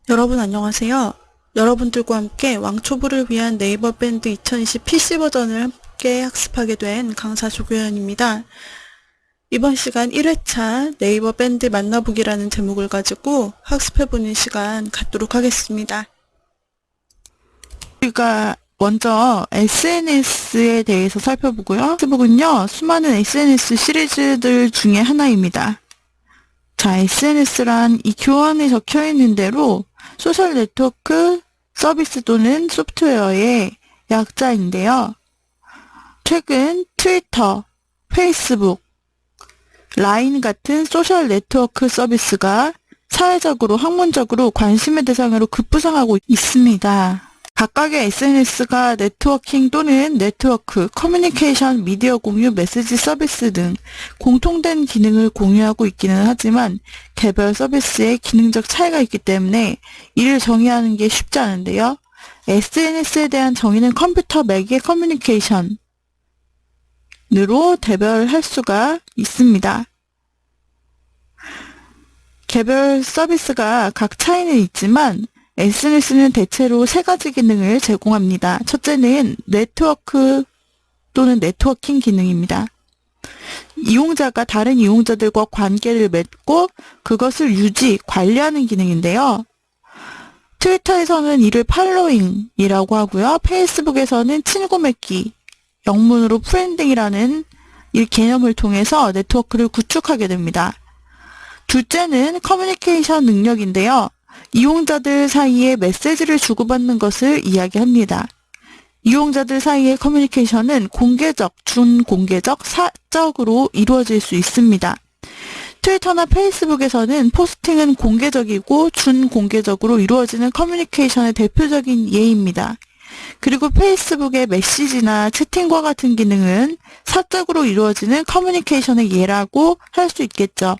여러분 안녕하세요. 여러분들과 함께 왕초보를 위한 네이버 밴드 2020 PC 버전을 함께 학습하게 된 강사 조교연입니다. 이번 시간 1회차 네이버 밴드 만나보기라는 제목을 가지고 학습해보는 시간 갖도록 하겠습니다. 우리가 먼저 SNS에 대해서 살펴보고요. 페이스북은요, 수많은 SNS 시리즈들 중에 하나입니다. 자, SNS란 이 교환에 적혀 있는 대로 소셜 네트워크 서비스 또는 소프트웨어의 약자인데요. 최근 트위터, 페이스북, 라인 같은 소셜 네트워크 서비스가 사회적으로, 학문적으로 관심의 대상으로 급부상하고 있습니다. 각각의 SNS가 네트워킹 또는 네트워크, 커뮤니케이션, 미디어 공유, 메시지 서비스 등 공통된 기능을 공유하고 있기는 하지만 개별 서비스에 기능적 차이가 있기 때문에 이를 정의하는 게 쉽지 않은데요. SNS에 대한 정의는 컴퓨터 매개 커뮤니케이션으로 대별할 수가 있습니다. 개별 서비스가 각 차이는 있지만 SNS는 대체로 세 가지 기능을 제공합니다. 첫째는 네트워크 또는 네트워킹 기능입니다. 이용자가 다른 이용자들과 관계를 맺고 그것을 관리하는 기능인데요. 트위터에서는 이를 팔로잉이라고 하고요. 페이스북에서는 친구 맺기, 영문으로 프렌딩이라는 이 개념을 통해서 네트워크를 구축하게 됩니다. 둘째는 커뮤니케이션 능력인데요. 이용자들 사이에 메시지를 주고받는 것을 이야기합니다. 이용자들 사이의 커뮤니케이션은 공개적, 준공개적, 사적으로 이루어질 수 있습니다. 트위터나 페이스북에서는 포스팅은 공개적이고 준공개적으로 이루어지는 커뮤니케이션의 대표적인 예입니다. 그리고 페이스북의 메시지나 채팅과 같은 기능은 사적으로 이루어지는 커뮤니케이션의 예라고 할 수 있겠죠.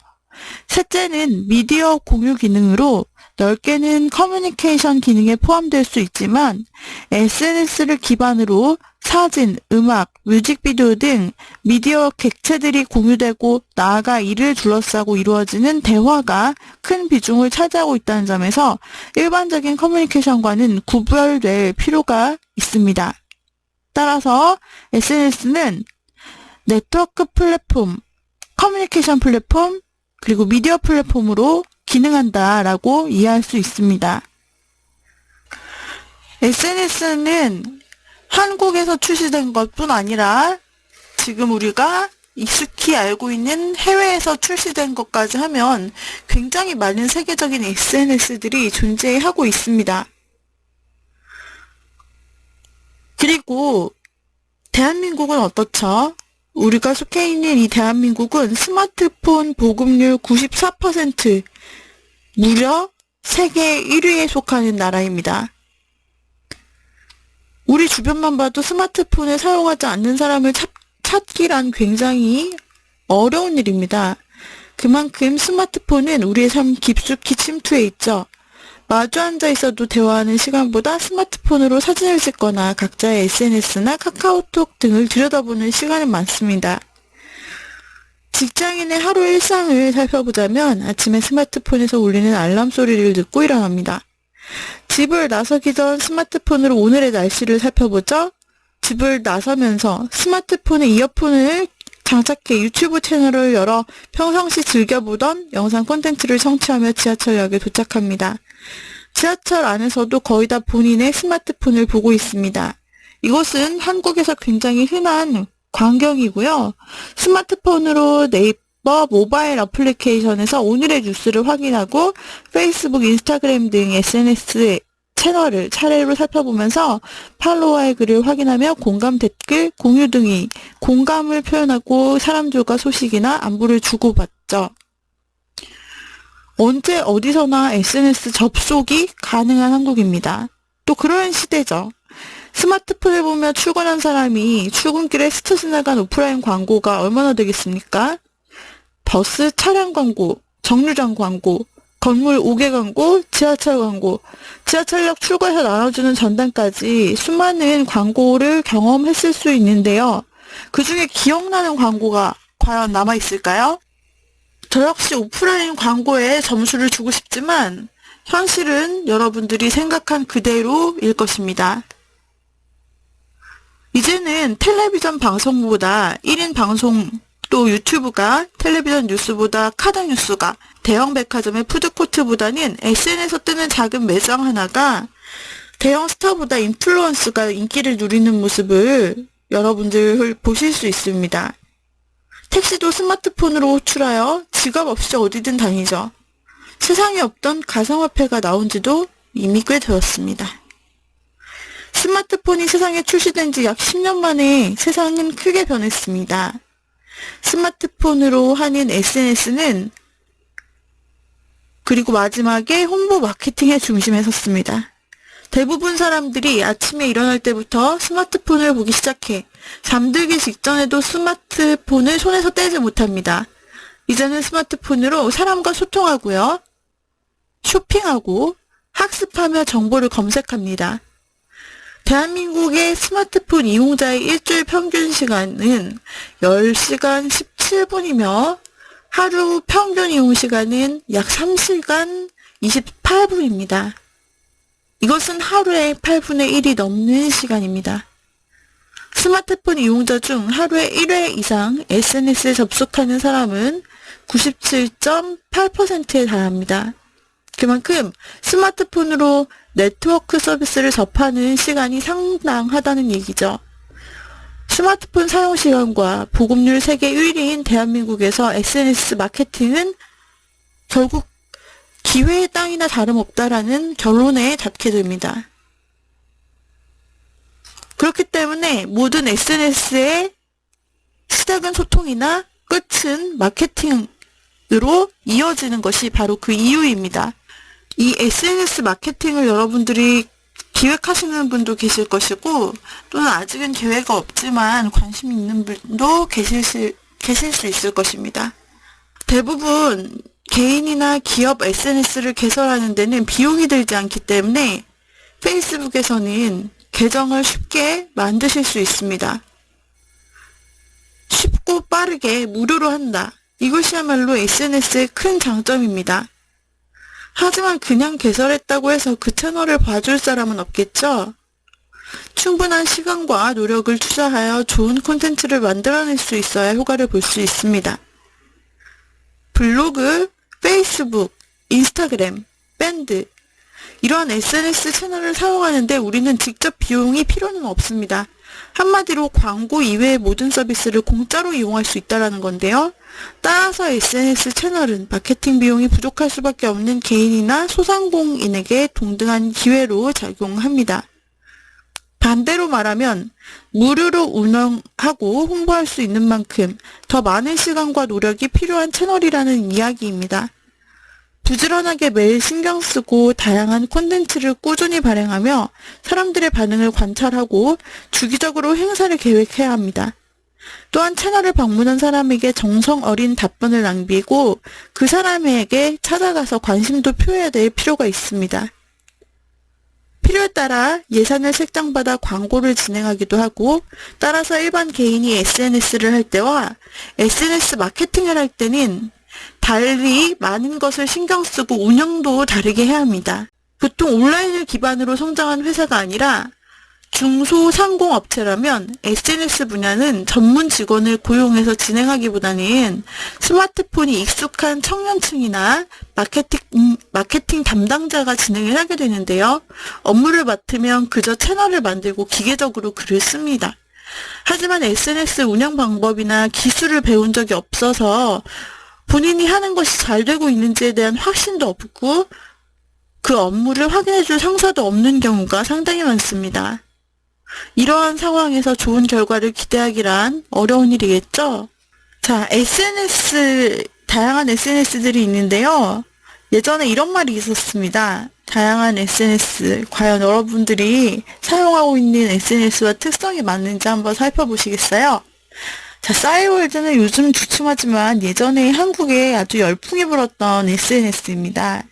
셋째는 미디어 공유 기능으로 넓게는 커뮤니케이션 기능에 포함될 수 있지만 SNS를 기반으로 사진, 음악, 뮤직비디오 등 미디어 객체들이 공유되고 나아가 이를 둘러싸고 이루어지는 대화가 큰 비중을 차지하고 있다는 점에서 일반적인 커뮤니케이션과는 구별될 필요가 있습니다. 따라서 SNS는 네트워크 플랫폼, 커뮤니케이션 플랫폼, 그리고 미디어 플랫폼으로 기능한다라고 이해할 수 있습니다. SNS는 한국에서 출시된 것뿐 아니라 지금 우리가 익숙히 알고 있는 해외에서 출시된 것까지 하면 굉장히 많은 세계적인 SNS들이 존재하고 있습니다. 그리고 대한민국은 어떻죠? 우리가 속해 있는 이 대한민국은 스마트폰 보급률 94%, 무려 세계 1위에 속하는 나라입니다. 우리 주변만 봐도 스마트폰을 사용하지 않는 사람을 찾기란 굉장히 어려운 일입니다. 그만큼 스마트폰은 우리의 삶 깊숙이 침투해 있죠. 마주 앉아 있어도 대화하는 시간보다 스마트폰으로 사진을 찍거나 각자의 SNS나 카카오톡 등을 들여다보는 시간이 많습니다. 직장인의 하루 일상을 살펴보자면 아침에 스마트폰에서 울리는 알람 소리를 듣고 일어납니다. 집을 나서기 전 스마트폰으로 오늘의 날씨를 살펴보죠. 집을 나서면서 스마트폰에 이어폰을 장착해 유튜브 채널을 열어 평상시 즐겨보던 영상 콘텐츠를 청취하며 지하철역에 도착합니다. 지하철 안에서도 거의 다 본인의 스마트폰을 보고 있습니다. 이것은 한국에서 굉장히 흔한 광경이고요. 스마트폰으로 네이버 모바일 어플리케이션에서 오늘의 뉴스를 확인하고 페이스북, 인스타그램 등 SNS 채널을 차례로 살펴보면서 팔로워의 글을 확인하며 공감 댓글, 공유 등이 공감을 표현하고 사람들과 소식이나 안부를 주고받죠. 언제 어디서나 SNS 접속이 가능한 한국입니다. 또 그런 시대죠. 스마트폰을 보며 출근한 사람이 출근길에 스쳐 지나간 오프라인 광고가 얼마나 되겠습니까? 버스 차량 광고, 정류장 광고, 건물 5개 광고, 지하철 광고, 지하철역 출구에서 나눠주는 전단까지 수많은 광고를 경험했을 수 있는데요. 그 중에 기억나는 광고가 과연 남아있을까요? 저 역시 오프라인 광고에 점수를 주고 싶지만 현실은 여러분들이 생각한 그대로일 것입니다. 이제는 텔레비전 방송보다 1인 방송 또 유튜브가 텔레비전 뉴스보다 카드 뉴스가 대형 백화점의 푸드코트보다는 SNS에서 뜨는 작은 매장 하나가 대형 스타보다 인플루언스가 인기를 누리는 모습을 여러분들 보실 수 있습니다. 택시도 스마트폰으로 호출하여 지갑 없이 어디든 다니죠. 세상에 없던 가상화폐가 나온 지도 이미 꽤 되었습니다. 스마트폰이 세상에 출시된 지 약 10년 만에 세상은 크게 변했습니다. 스마트폰으로 하는 SNS는 그리고 마지막에 홍보 마케팅의 중심에 섰습니다. 대부분 사람들이 아침에 일어날 때부터 스마트폰을 보기 시작해 잠들기 직전에도 스마트폰을 손에서 떼지 못합니다. 이제는 스마트폰으로 사람과 소통하고요. 쇼핑하고 학습하며 정보를 검색합니다. 대한민국의 스마트폰 이용자의 일주일 평균 시간은 10시간 17분이며 하루 평균 이용 시간은 약 3시간 28분입니다. 이것은 하루에 8분의 1이 넘는 시간입니다. 스마트폰 이용자 중 하루에 1회 이상 SNS에 접속하는 사람은 97.8%에 달합니다. 그만큼 스마트폰으로 네트워크 서비스를 접하는 시간이 상당하다는 얘기죠. 스마트폰 사용 시간과 보급률 세계 1위인 대한민국에서 SNS 마케팅은 결국 기회의 땅이나 다름없다라는 결론에 닿게 됩니다. 그렇기 때문에 모든 SNS의 시작은 소통이나 끝은 마케팅으로 이어지는 것이 바로 그 이유입니다. 이 SNS 마케팅을 여러분들이 기획하시는 분도 계실 것이고 또는 아직은 계획이 없지만 관심 있는 분도 계실 수 있을 것입니다. 대부분 개인이나 기업 SNS를 개설하는 데는 비용이 들지 않기 때문에 페이스북에서는 계정을 쉽게 만드실 수 있습니다. 쉽고 빠르게 무료로 한다. 이것이야말로 SNS의 큰 장점입니다. 하지만 그냥 개설했다고 해서 그 채널을 봐줄 사람은 없겠죠? 충분한 시간과 노력을 투자하여 좋은 콘텐츠를 만들어낼 수 있어야 효과를 볼 수 있습니다. 블로그, 페이스북, 인스타그램, 밴드 이러한 SNS 채널을 사용하는데 우리는 직접 비용이 필요는 없습니다. 한마디로 광고 이외의 모든 서비스를 공짜로 이용할 수 있다는 건데요. 따라서 SNS 채널은 마케팅 비용이 부족할 수밖에 없는 개인이나 소상공인에게 동등한 기회로 작용합니다. 반대로 말하면 무료로 운영하고 홍보할 수 있는 만큼 더 많은 시간과 노력이 필요한 채널이라는 이야기입니다. 부지런하게 매일 신경 쓰고 다양한 콘텐츠를 꾸준히 발행하며 사람들의 반응을 관찰하고 주기적으로 행사를 계획해야 합니다. 또한 채널을 방문한 사람에게 정성 어린 답변을 남기고 그 사람에게 찾아가서 관심도 표해야 될 필요가 있습니다. 필요에 따라 예산을 책정받아 광고를 진행하기도 하고 따라서 일반 개인이 SNS를 할 때와 SNS 마케팅을 할 때는 달리 많은 것을 신경 쓰고 운영도 다르게 해야 합니다. 보통 온라인을 기반으로 성장한 회사가 아니라 중소상공업체라면 SNS 분야는 전문 직원을 고용해서 진행하기보다는 스마트폰이 익숙한 청년층이나 마케팅 담당자가 진행을 하게 되는데요. 업무를 맡으면 그저 채널을 만들고 기계적으로 글을 씁니다. 하지만 SNS 운영 방법이나 기술을 배운 적이 없어서 본인이 하는 것이 잘 되고 있는지에 대한 확신도 없고 그 업무를 확인해줄 상사도 없는 경우가 상당히 많습니다. 이러한 상황에서 좋은 결과를 기대하기란 어려운 일이겠죠? 자, 다양한 SNS들이 있는데요. 예전에 이런 말이 있었습니다. 다양한 SNS, 과연 여러분들이 사용하고 있는 SNS와 특성이 맞는지 한번 살펴보시겠어요? 자, 싸이월드는 요즘 주춤하지만 예전에 한국에 아주 열풍이 불었던 SNS입니다.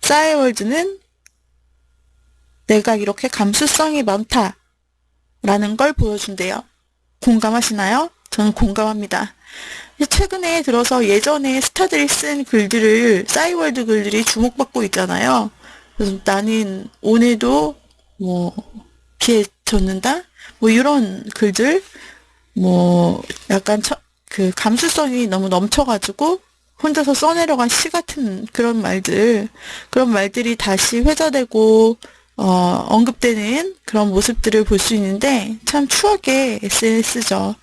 싸이월드는 내가 이렇게 감수성이 많다 라는 걸 보여준대요. 공감하시나요? 저는 공감합니다. 최근에 들어서 예전에 스타들이 쓴 글들을, 싸이월드 글들이 주목받고 있잖아요. 그래서 나는 오늘도 뭐 기회 줬는다? 뭐 이런 글들, 뭐 약간 그 감수성이 너무 넘쳐가지고 혼자서 써내려간 시 같은 그런 말들이 다시 회자되고 언급되는 그런 모습들을 볼 수 있는데 참 추억의 SNS죠.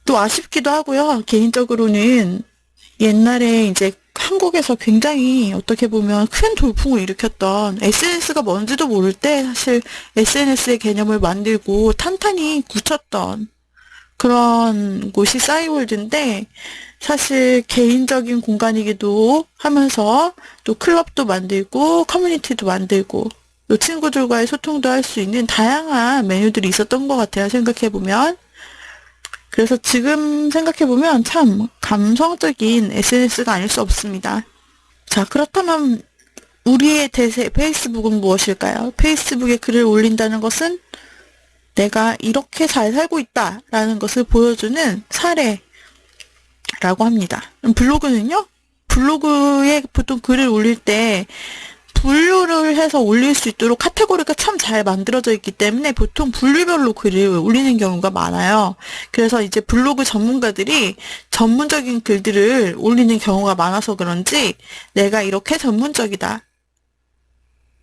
또 아쉽기도 하고요. 개인적으로는 옛날에 이제 한국에서 굉장히 어떻게 보면 큰 돌풍을 일으켰던 SNS가 뭔지도 모를 때 사실 SNS의 개념을 만들고 탄탄히 굳혔던 그런 곳이 싸이월드인데 사실 개인적인 공간이기도 하면서 또 클럽도 만들고 커뮤니티도 만들고 또 친구들과의 소통도 할 수 있는 다양한 메뉴들이 있었던 것 같아요. 생각해보면. 그래서 지금 생각해보면 참 감성적인 SNS가 아닐 수 없습니다. 자, 그렇다면 우리의 대세 페이스북은 무엇일까요? 페이스북에 글을 올린다는 것은 내가 이렇게 잘 살고 있다라는 것을 보여주는 사례라고 합니다. 블로그는요? 블로그에 보통 글을 올릴 때 분류를 해서 올릴 수 있도록 카테고리가 참 잘 만들어져 있기 때문에 보통 분류별로 글을 올리는 경우가 많아요. 그래서 이제 블로그 전문가들이 전문적인 글들을 올리는 경우가 많아서 그런지 내가 이렇게 전문적이다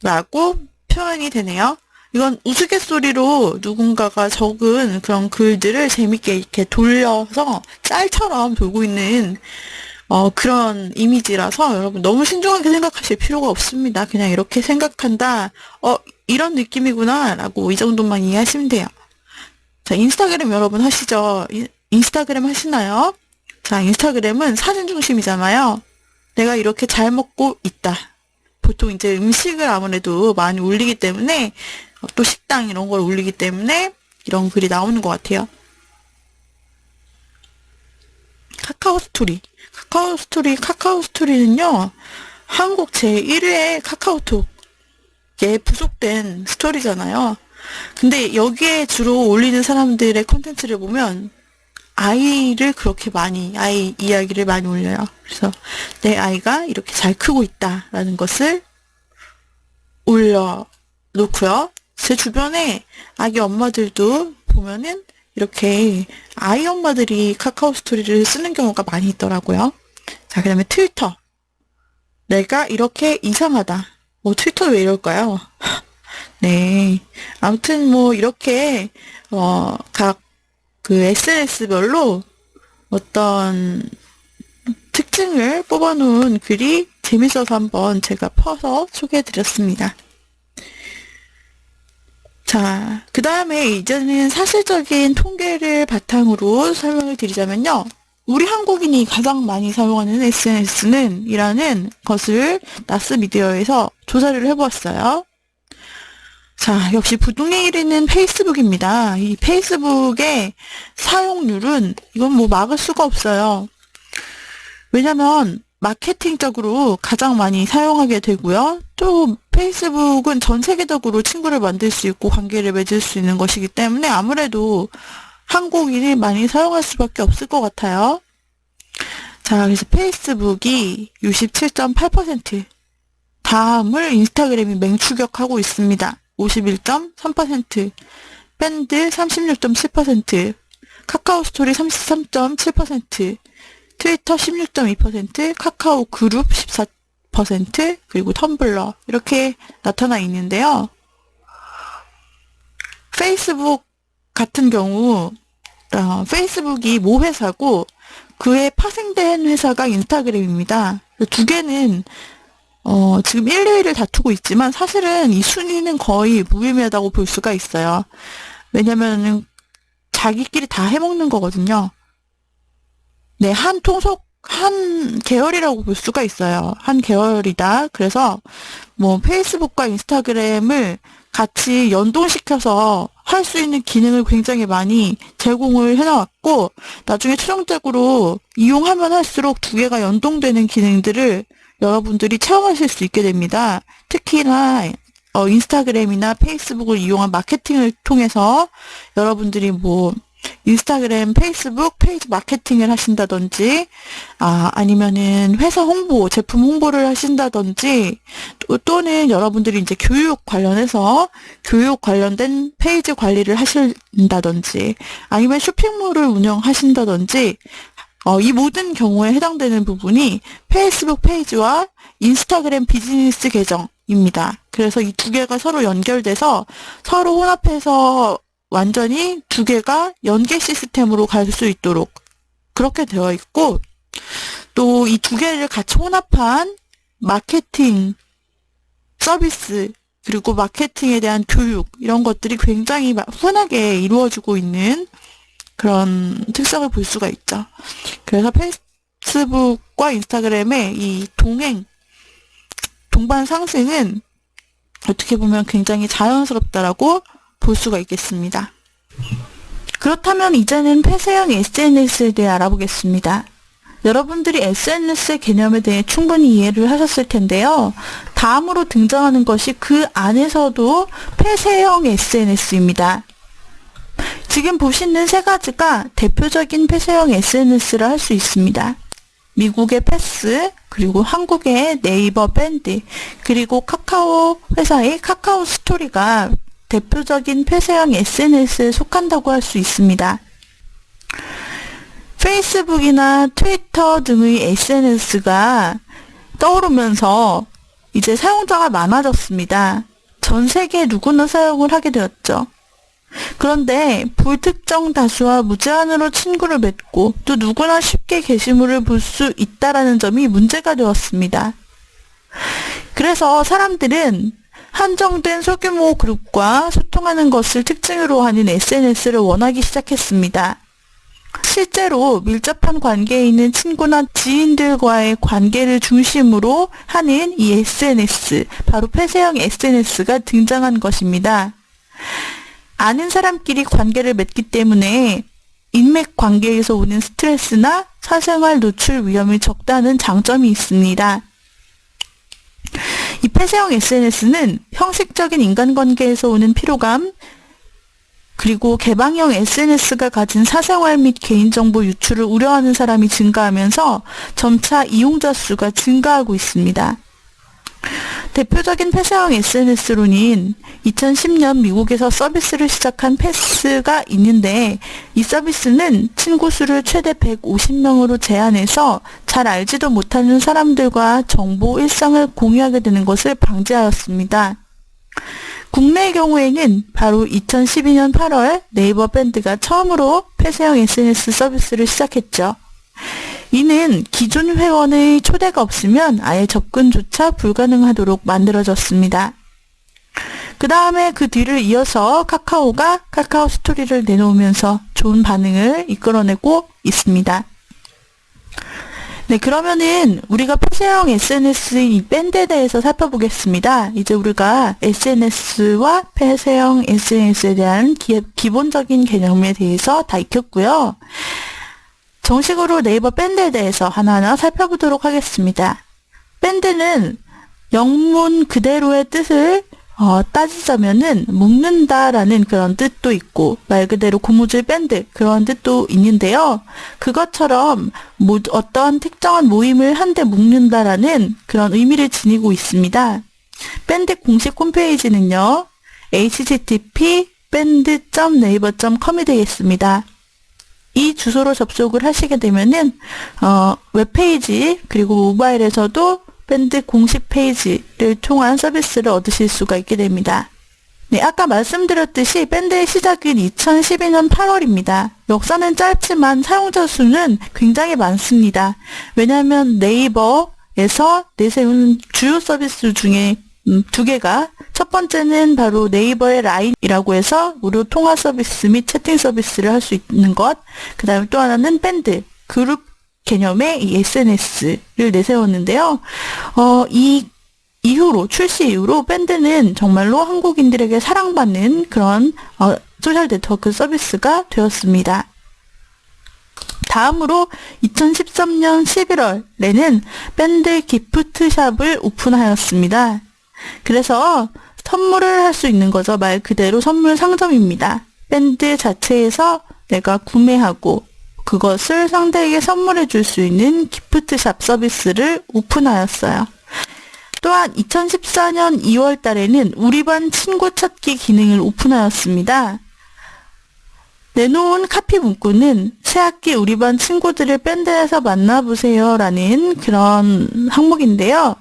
라고 표현이 되네요. 이건 우스갯소리로 누군가가 적은 그런 글들을 재밌게 이렇게 돌려서 짤처럼 돌고 있는 그런 이미지라서 여러분 너무 신중하게 생각하실 필요가 없습니다. 그냥 이렇게 생각한다. 이런 느낌이구나. 라고 이 정도만 이해하시면 돼요. 자, 인스타그램 여러분 하시죠? 인스타그램 하시나요? 자, 인스타그램은 사진 중심이잖아요. 내가 이렇게 잘 먹고 있다. 보통 이제 음식을 아무래도 많이 올리기 때문에 또 식당 이런 걸 올리기 때문에 이런 글이 나오는 것 같아요. 카카오 스토리는요, 한국 제1회 카카오톡에 부속된 스토리잖아요. 근데 여기에 주로 올리는 사람들의 콘텐츠를 보면 아이 이야기를 많이 올려요. 그래서 내 아이가 이렇게 잘 크고 있다라는 것을 올려놓고요. 제 주변에 아기 엄마들도 보면은 이렇게 아이 엄마들이 카카오 스토리를 쓰는 경우가 많이 있더라고요. 자, 그 다음에 트위터. 내가 이렇게 이상하다. 트위터 왜 이럴까요? 네. 아무튼 이렇게, 각 그 SNS별로 어떤 특징을 뽑아놓은 글이 재밌어서 한번 제가 퍼서 소개해드렸습니다. 자, 그 다음에 이제는 사실적인 통계를 바탕으로 설명을 드리자면요. 우리 한국인이 가장 많이 사용하는 SNS는 이라는 것을 나스미디어에서 조사를 해보았어요. 자, 역시 부동의 1위는 페이스북입니다. 이 페이스북의 사용률은 이건 막을 수가 없어요. 왜냐면 마케팅적으로 가장 많이 사용하게 되고요. 또 페이스북은 전 세계적으로 친구를 만들 수 있고 관계를 맺을 수 있는 것이기 때문에 아무래도 한국인이 많이 사용할 수밖에 없을 것 같아요. 자, 그래서 페이스북이 67.8%, 다음을 인스타그램이 맹추격하고 있습니다. 51.3%, 밴드 36.7%, 카카오 스토리 33.7%, 트위터 16.2%, 카카오 그룹 14%, 그리고 텀블러 이렇게 나타나 있는데요. 페이스북 같은 경우 페이스북이 모 회사고 그에 파생된 회사가 인스타그램입니다. 두 개는 지금 1, 2위를 다투고 있지만 사실은 이 순위는 거의 무의미하다고 볼 수가 있어요. 왜냐면은 자기끼리 다 해먹는 거거든요. 네, 한 계열이라고 볼 수가 있어요. 한 계열이다. 그래서 페이스북과 인스타그램을 같이 연동시켜서 할 수 있는 기능을 굉장히 많이 제공을 해놨고, 나중에 최종적으로 이용하면 할수록 두 개가 연동되는 기능들을 여러분들이 체험하실 수 있게 됩니다. 특히나 인스타그램이나 페이스북을 이용한 마케팅을 통해서 여러분들이 인스타그램, 페이스북 페이지 마케팅을 하신다든지, 아니면은 회사 홍보, 제품 홍보를 하신다든지, 또는 여러분들이 이제 교육 관련된 페이지 관리를 하신다든지, 아니면 쇼핑몰을 운영하신다든지, 이 모든 경우에 해당되는 부분이 페이스북 페이지와 인스타그램 비즈니스 계정입니다. 그래서 이 두 개가 서로 연결돼서 서로 혼합해서 완전히 두 개가 연계 시스템으로 갈 수 있도록 그렇게 되어 있고, 또 이 두 개를 같이 혼합한 마케팅 서비스, 그리고 마케팅에 대한 교육, 이런 것들이 굉장히 흔하게 이루어지고 있는 그런 특성을 볼 수가 있죠. 그래서 페이스북과 인스타그램의 이 동반 상승은 어떻게 보면 굉장히 자연스럽다라고 볼 수가 있겠습니다. 그렇다면 이제는 폐쇄형 SNS에 대해 알아보겠습니다. 여러분들이 SNS 개념에 대해 충분히 이해를 하셨을 텐데요. 다음으로 등장하는 것이 그 안에서도 폐쇄형 SNS입니다. 지금 보시는 세 가지가 대표적인 폐쇄형 SNS라 할 수 있습니다. 미국의 패스, 그리고 한국의 네이버 밴드, 그리고 카카오 회사의 카카오 스토리가 대표적인 폐쇄형 SNS에 속한다고 할 수 있습니다. 페이스북이나 트위터 등의 SNS가 떠오르면서 이제 사용자가 많아졌습니다. 전 세계 누구나 사용을 하게 되었죠. 그런데 불특정 다수와 무제한으로 친구를 맺고 또 누구나 쉽게 게시물을 볼 수 있다라는 점이 문제가 되었습니다. 그래서 사람들은 한정된 소규모 그룹과 소통하는 것을 특징으로 하는 SNS를 원하기 시작했습니다. 실제로 밀접한 관계에 있는 친구나 지인들과의 관계를 중심으로 하는 이 SNS, 바로 폐쇄형 SNS가 등장한 것입니다. 아는 사람끼리 관계를 맺기 때문에 인맥 관계에서 오는 스트레스나 사생활 노출 위험이 적다는 장점이 있습니다. 이 폐쇄형 SNS는 형식적인 인간관계에서 오는 피로감, 그리고 개방형 SNS가 가진 사생활 및 개인정보 유출을 우려하는 사람이 증가하면서 점차 이용자 수가 증가하고 있습니다. 대표적인 폐쇄형 SNS로는 2010년 미국에서 서비스를 시작한 패스가 있는데, 이 서비스는 친구 수를 최대 150명으로 제한해서 잘 알지도 못하는 사람들과 정보, 일상을 공유하게 되는 것을 방지하였습니다. 국내의 경우에는 바로 2012년 8월 네이버 밴드가 처음으로 폐쇄형 SNS 서비스를 시작했죠. 이는 기존 회원의 초대가 없으면 아예 접근조차 불가능하도록 만들어졌습니다. 그 다음에 그 뒤를 이어서 카카오가 카카오 스토리를 내놓으면서 좋은 반응을 이끌어내고 있습니다. 네, 그러면은 우리가 폐쇄형 SNS인 이 밴드에 대해서 살펴보겠습니다. 이제 우리가 SNS와 폐쇄형 SNS에 대한 기본적인 개념에 대해서 다 익혔고요. 정식으로 네이버 밴드에 대해서 하나하나 살펴보도록 하겠습니다. 밴드는 영문 그대로의 뜻을 따지자면은 묶는다라는 그런 뜻도 있고, 말 그대로 고무줄 밴드 그런 뜻도 있는데요. 그것처럼 어떠한 특정한 모임을 한데 묶는다라는 그런 의미를 지니고 있습니다. 밴드 공식 홈페이지는요, http://band.naver.com이 되겠습니다. 이 주소로 접속을 하시게 되면은 웹페이지, 그리고 모바일에서도 밴드 공식 페이지를 통한 서비스를 얻으실 수가 있게 됩니다. 네, 아까 말씀드렸듯이 밴드의 시작은 2012년 8월입니다. 역사는 짧지만 사용자 수는 굉장히 많습니다. 왜냐하면 네이버에서 내세운 주요 서비스 중에 두 개가, 첫 번째는 바로 네이버의 라인이라고 해서 무료 통화 서비스 및 채팅 서비스를 할 수 있는 것, 그 다음에 또 하나는 밴드, 그룹 개념의 이 SNS를 내세웠는데요. 출시 이후로 밴드는 정말로 한국인들에게 사랑받는 그런 소셜 네트워크 서비스가 되었습니다. 다음으로 2013년 11월에는 밴드 기프트샵을 오픈하였습니다. 그래서 선물을 할 수 있는 거죠. 말 그대로 선물 상점입니다. 밴드 자체에서 내가 구매하고 그것을 상대에게 선물해 줄 수 있는 기프트샵 서비스를 오픈하였어요. 또한 2014년 2월 달에는 우리 반 친구 찾기 기능을 오픈하였습니다. 내놓은 카피 문구는 새학기 우리 반 친구들을 밴드에서 만나보세요 라는 그런 항목인데요.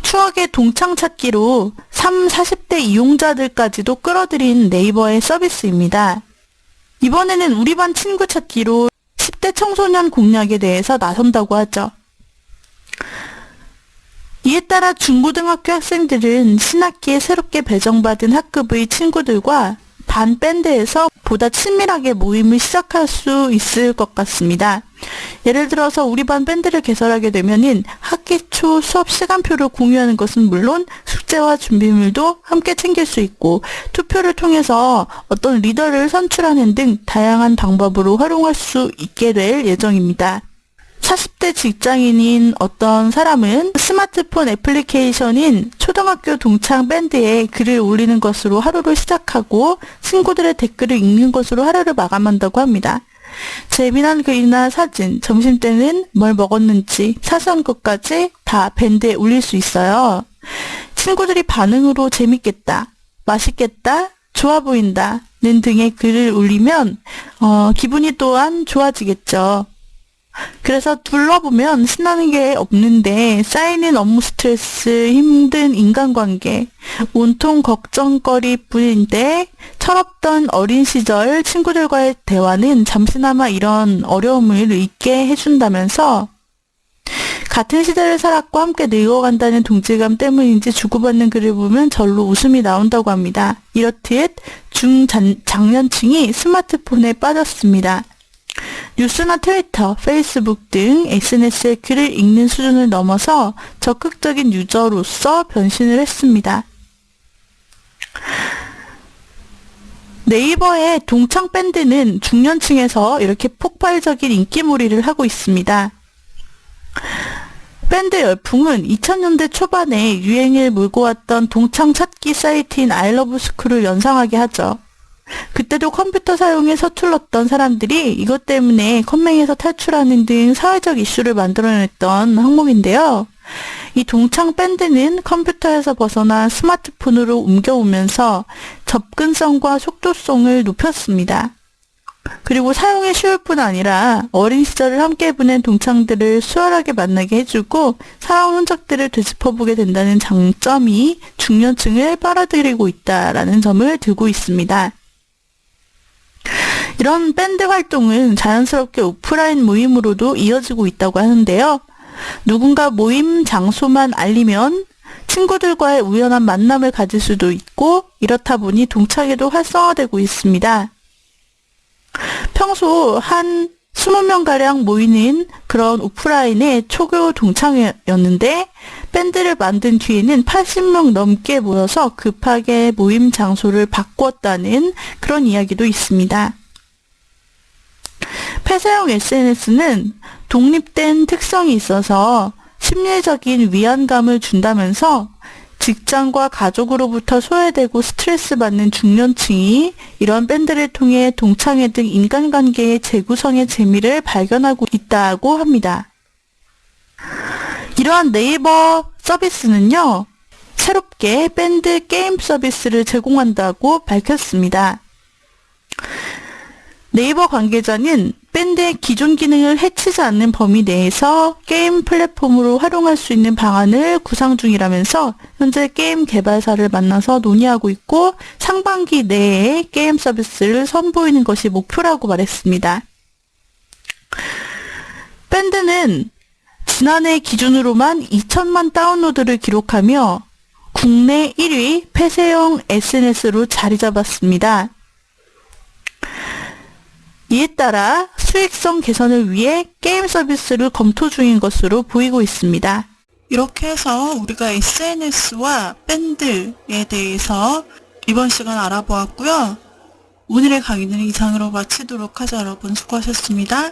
추억의 동창 찾기로 40대 이용자들까지도 끌어들인 네이버의 서비스입니다. 이번에는 우리 반 친구 찾기로 10대 청소년 공략에 대해서 나선다고 하죠. 이에 따라 중고등학교 학생들은 신학기에 새롭게 배정받은 학급의 친구들과 반 밴드에서 보다 친밀하게 모임을 시작할 수 있을 것 같습니다. 예를 들어서 우리 반 밴드를 개설하게 되면은 학기 초 수업 시간표를 공유하는 것은 물론 숙제와 준비물도 함께 챙길 수 있고 투표를 통해서 어떤 리더를 선출하는 등 다양한 방법으로 활용할 수 있게 될 예정입니다. 40대 직장인인 어떤 사람은 스마트폰 애플리케이션인 초등학교 동창 밴드에 글을 올리는 것으로 하루를 시작하고 친구들의 댓글을 읽는 것으로 하루를 마감한다고 합니다. 재미난 글이나 사진, 점심때는 뭘 먹었는지 사소한 것까지 다 밴드에 올릴 수 있어요. 친구들이 반응으로 재밌겠다, 맛있겠다, 좋아 보인다 는 등의 글을 올리면 기분이 또한 좋아지겠죠. 그래서 둘러보면 신나는 게 없는데 쌓이는 업무 스트레스, 힘든 인간관계, 온통 걱정거리 뿐인데 철없던 어린 시절 친구들과의 대화는 잠시나마 이런 어려움을 잊게 해준다면서 같은 시대를 살았고 함께 늙어간다는 동질감 때문인지 주고받는 글을 보면 절로 웃음이 나온다고 합니다. 이렇듯 중장년층이 스마트폰에 빠졌습니다. 뉴스나 트위터, 페이스북 등 SNS에 글을 읽는 수준을 넘어서 적극적인 유저로서 변신을 했습니다. 네이버의 동창 밴드는 중년층에서 이렇게 폭발적인 인기몰이를 하고 있습니다. 밴드 열풍은 2000년대 초반에 유행을 몰고 왔던 동창 찾기 사이트인 아이러브스쿨을 연상하게 하죠. 그때도 컴퓨터 사용에 서툴렀던 사람들이 이것 때문에 컴맹에서 탈출하는 등 사회적 이슈를 만들어냈던 항목인데요. 이 동창 밴드는 컴퓨터에서 벗어나 스마트폰으로 옮겨오면서 접근성과 속도성을 높였습니다. 그리고 사용이 쉬울 뿐 아니라 어린 시절을 함께 보낸 동창들을 수월하게 만나게 해주고 사용 흔적들을 되짚어보게 된다는 장점이 중년층을 빨아들이고 있다라는 점을 들고 있습니다. 이런 밴드 활동은 자연스럽게 오프라인 모임으로도 이어지고 있다고 하는데요. 누군가 모임 장소만 알리면 친구들과의 우연한 만남을 가질 수도 있고 이렇다 보니 동창회도 활성화되고 있습니다. 평소 한 20명가량 모이는 그런 오프라인의 초교 동창회였는데 밴드를 만든 뒤에는 80명 넘게 모여서 급하게 모임 장소를 바꾸었다는 그런 이야기도 있습니다. 폐쇄형 SNS는 독립된 특성이 있어서 심리적인 위안감을 준다면서 직장과 가족으로부터 소외되고 스트레스 받는 중년층이 이런 밴드를 통해 동창회 등 인간관계의 재구성의 재미를 발견하고 있다고 합니다. 이러한 네이버 서비스는요, 새롭게 밴드 게임 서비스를 제공한다고 밝혔습니다. 네이버 관계자는 밴드의 기존 기능을 해치지 않는 범위 내에서 게임 플랫폼으로 활용할 수 있는 방안을 구상 중이라면서 현재 게임 개발사를 만나서 논의하고 있고 상반기 내에 게임 서비스를 선보이는 것이 목표라고 말했습니다. 밴드는 지난해 기준으로만 2천만 다운로드를 기록하며 국내 1위 폐쇄형 SNS로 자리 잡았습니다. 이에 따라 수익성 개선을 위해 게임 서비스를 검토 중인 것으로 보이고 있습니다. 이렇게 해서 우리가 SNS와 밴드에 대해서 이번 시간 알아보았고요. 오늘의 강의는 이상으로 마치도록 하죠. 여러분 수고하셨습니다.